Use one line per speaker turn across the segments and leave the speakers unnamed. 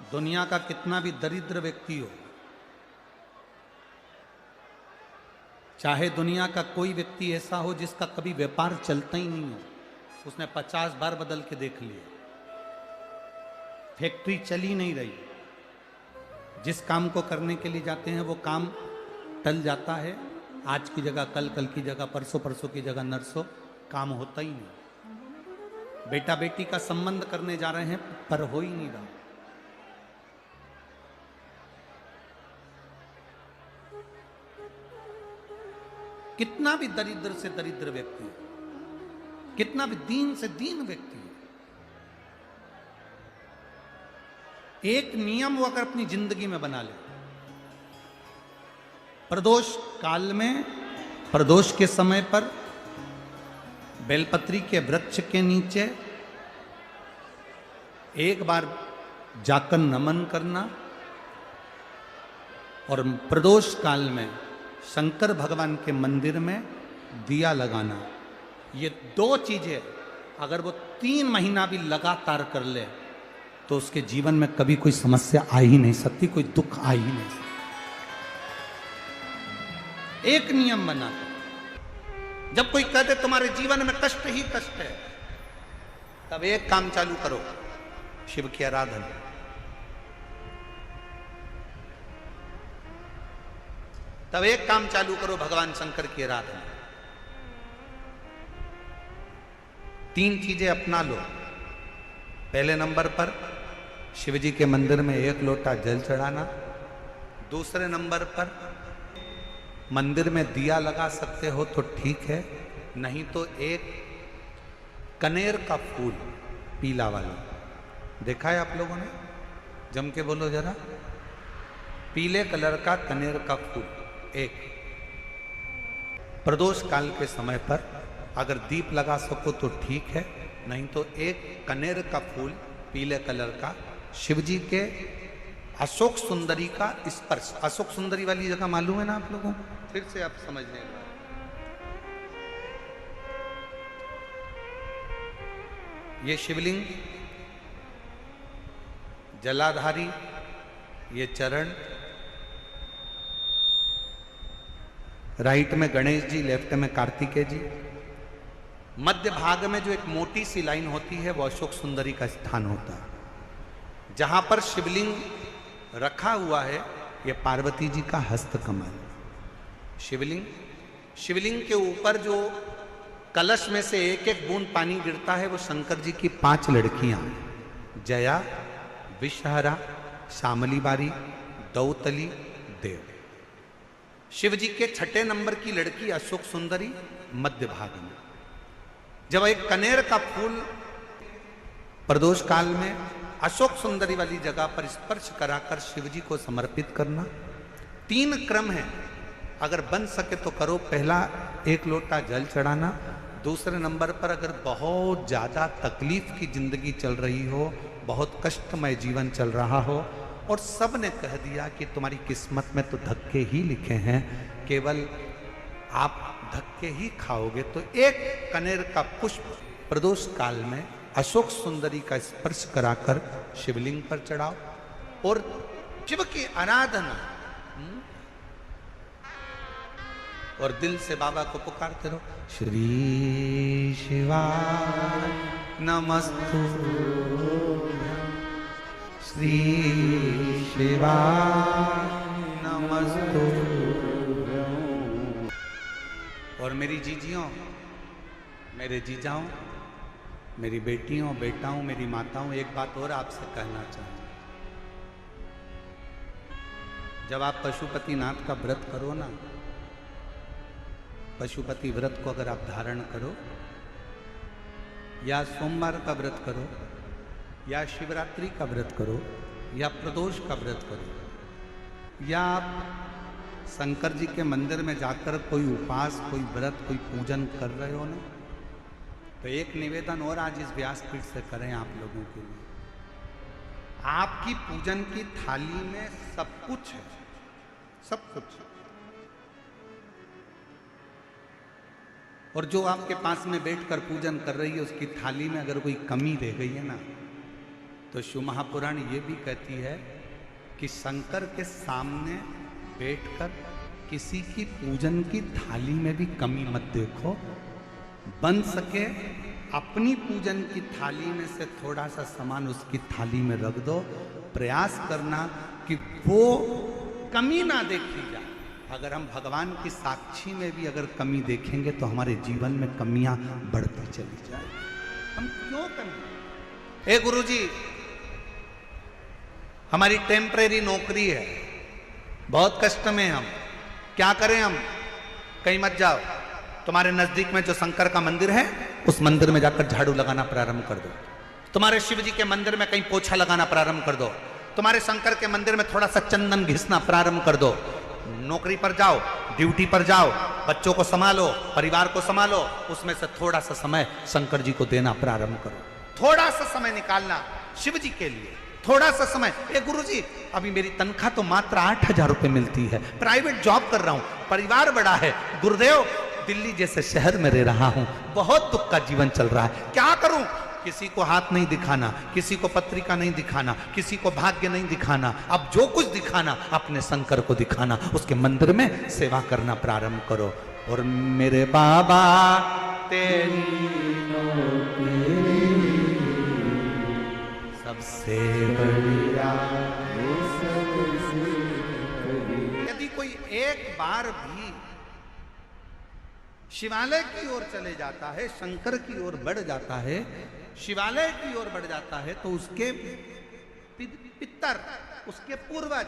दुनिया का कितना भी दरिद्र व्यक्ति हो, चाहे दुनिया का कोई व्यक्ति ऐसा हो जिसका कभी व्यापार चलता ही नहीं हो, उसने 50 बार बदल के देख लिया, फैक्ट्री चली नहीं रही, जिस काम को करने के लिए जाते हैं वो काम टल जाता है, आज की जगह कल, कल की जगह परसों, परसों की जगह नरसों, काम होता ही नहीं। बेटा बेटी का संबंध करने जा रहे हैं पर हो ही नहीं रहा। कितना भी दरिद्र से दरिद्र व्यक्ति हो, कितना भी दीन से दीन व्यक्ति हो, एक नियम वो अगर अपनी जिंदगी में बना ले, प्रदोष काल में, प्रदोष के समय पर बेलपत्री के वृक्ष के नीचे एक बार जाकर नमन करना और प्रदोष काल में शंकर भगवान के मंदिर में दिया लगाना, ये दो चीजें अगर वो 3 महीना भी लगातार कर ले तो उसके जीवन में कभी कोई समस्या आ ही नहीं सकती, कोई दुख आ ही नहीं सकता। एक नियम बना, जब कोई कहते तुम्हारे जीवन में कष्ट ही कष्ट है, तब एक काम चालू करो, शिव की आराधना। तब एक काम चालू करो, भगवान शंकर की आराधना। 3 चीजें अपना लो। पहले नंबर पर शिव जी के मंदिर में 1 लोटा जल चढ़ाना। दूसरे नंबर पर मंदिर में दिया लगा सकते हो तो ठीक है, नहीं तो एक कनेर का फूल पीला वाला, देखा है आप लोगों ने? जम के बोलो जरा। पीले कलर का कनेर का फूल एक, प्रदोष काल के समय पर अगर दीप लगा सको तो ठीक है, नहीं तो एक कनेर का फूल पीले कलर का, शिव जी के अशोक सुंदरी का स्पर्श। अशोक सुंदरी वाली जगह मालूम है ना आप लोगों को? फिर से आप समझ लेंगे। ये शिवलिंग, जलाधारी, ये चरण, राइट में गणेश जी, लेफ्ट में कार्तिकेय जी, मध्य भाग में जो एक मोटी सी लाइन होती है वो अशोक सुंदरी का स्थान होता है। जहां पर शिवलिंग रखा हुआ है ये पार्वती जी का हस्त कमल। शिवलिंग के ऊपर जो कलश में से एक एक बूंद पानी गिरता है वो शंकर जी की 5 लड़कियां, जया, विषहरा, शामली बारी, दौतली, देव। शिव जी के 6ठे नंबर की लड़की अशोक सुंदरी मध्य भाग में। जब एक कनेर का फूल प्रदोष काल में अशोक सुंदरी वाली जगह पर स्पर्श कराकर शिव जी को समर्पित करना। 3 क्रम है, अगर बन सके तो करो। पहला 1 लोटा जल चढ़ाना। दूसरे नंबर पर अगर बहुत ज्यादा तकलीफ की जिंदगी चल रही हो, बहुत कष्टमय जीवन चल रहा हो और सब ने कह दिया कि तुम्हारी किस्मत में तो धक्के ही लिखे हैं, केवल आप धक्के ही खाओगे, तो एक कनेर का पुष्प प्रदोष काल में अशोक सुंदरी का स्पर्श कराकर शिवलिंग पर चढ़ाओ और शिव की आराधना और दिल से बाबा को पुकारते रहो, श्री शिवाय नमस्तु, श्री शिवाय नमस्तु। और मेरी जीजियों, मेरे जीजाओं, मेरी बेटियों, बेटाओं, मेरी माताओं, एक बात और आपसे कहना चाहूँ। जब आप पशुपतिनाथ का व्रत करो ना, पशुपति व्रत को अगर आप धारण करो, या सोमवार का व्रत करो, या शिवरात्रि का व्रत करो, या प्रदोष का व्रत करो, या आप शंकर जी के मंदिर में जाकर कोई उपास, कोई व्रत, कोई पूजन कर रहे हो ना, तो एक निवेदन और आज इस व्यासपीठ से करें आप लोगों के लिए। आपकी पूजन की थाली में सब कुछ है, सब कुछ। और जो आपके पास में बैठकर पूजन कर रही है उसकी थाली में अगर कोई कमी रह गई है ना, तो शिव महापुराण ये भी कहती है कि शंकर के सामने बैठकर किसी की पूजन की थाली में भी कमी मत देखो, बन सके अपनी पूजन की थाली में से थोड़ा सा सामान उसकी थाली में रख दो। प्रयास करना कि वो कमी ना देखी जाए। अगर हम भगवान की साक्षी में भी अगर कमी देखेंगे तो हमारे जीवन में कमियां बढ़ती चली जाएगी। हम क्यों कमी? ए गुरुजी, हमारी टेम्परेरी नौकरी है, बहुत कष्ट में हम, क्या करें हम? कहीं मत जाओ, तुम्हारे नजदीक में जो शंकर का मंदिर है उस मंदिर में जाकर झाड़ू लगाना प्रारंभ कर दो। तुम्हारे शिव जी के मंदिर में कहीं पोछा लगाना प्रारंभ कर दो। तुम्हारे शंकर के मंदिर में थोड़ा सा चंदन घिसना प्रारंभ कर दो। नौकरी पर जाओ, ड्यूटी पर जाओ, बच्चों को संभालो, परिवार को संभालो, उसमें से थोड़ा सा समय शंकर जी को देना प्रारंभ करो। थोड़ा सा समय निकालना शिव जी के लिए, थोड़ा सा समय। ए गुरुजी, अभी मेरी तनख्वाह तो मात्र 8,000 रुपए मिलती है, प्राइवेट जॉब कर रहा हूं, परिवार बड़ा है, गुरुदेव दिल्ली जैसे शहर में रह रहा हूं, बहुत दुख का जीवन चल रहा है, क्या करूं? किसी को हाथ नहीं दिखाना, किसी को पत्रिका नहीं दिखाना, किसी को भाग्य नहीं दिखाना, अब जो कुछ दिखाना अपने शंकर को दिखाना, उसके मंदिर में सेवा करना प्रारंभ करो। और मेरे बाबा तेरी सबसे बढ़िया। यदि कोई एक बार भी शिवालय की ओर चले जाता है, शंकर की ओर बढ़ जाता है, शिवालय की ओर बढ़ जाता है, तो उसके पितर, उसके पूर्वज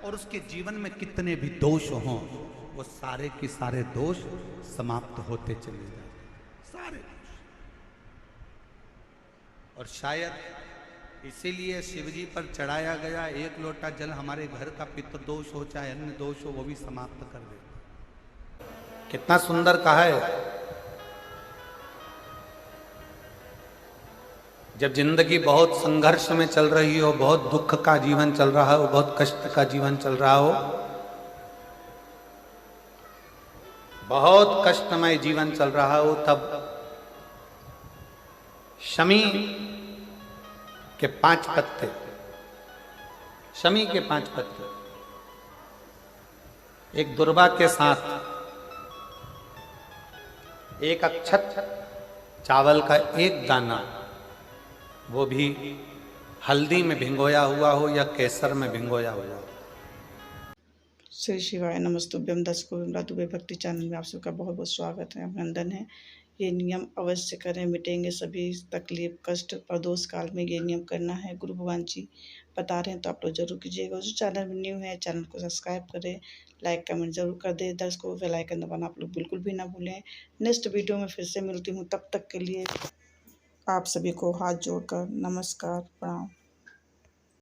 और उसके जीवन में कितने भी दोष हों, वो सारे के सारे दोष समाप्त होते चले जाते, सारे दोष। और शायद इसीलिए शिवजी पर चढ़ाया गया एक लोटा जल हमारे घर का पितृदोष हो चाहे अन्य दोष हो, वो भी समाप्त कर देता। कितना सुंदर कहा है। जब जिंदगी बहुत संघर्ष में चल रही हो, बहुत दुख का जीवन चल रहा हो, बहुत कष्ट का जीवन चल रहा हो, बहुत कष्टमय जीवन चल रहा हो, तब शमी के 5 पत्ते, शमी के 5 पत्ते, एक दुर्वा के साथ एक अक्षत चावल का एक दाना, वो भी हल्दी में भिंगोया हुआ हो या केसर में भिंगोया हुआ हो।
श्री शिवाय नमस्तुभ्यम। दर्शकों, विमला दुबे भक्ति चैनल में आप सबका बहुत बहुत स्वागत है, अभिनंदन है। ये नियम अवश्य करें, मिटेंगे सभी तकलीफ, कष्ट और दोष काल में ये नियम करना है। गुरु भगवान जी बता रहे हैं तो आप लोग जरूर कीजिएगा। जो चैनल में न्यू है, चैनल को सब्सक्राइब करें, लाइक कमेंट जरूर कर दें। दर्शकों, बेल आइकन दबाना आप लोग बिल्कुल भी ना भूलें। नेक्स्ट वीडियो में फिर से मिलती हूँ, तब तक के लिए आप सभी को हाथ जोड़कर नमस्कार, प्रणाम।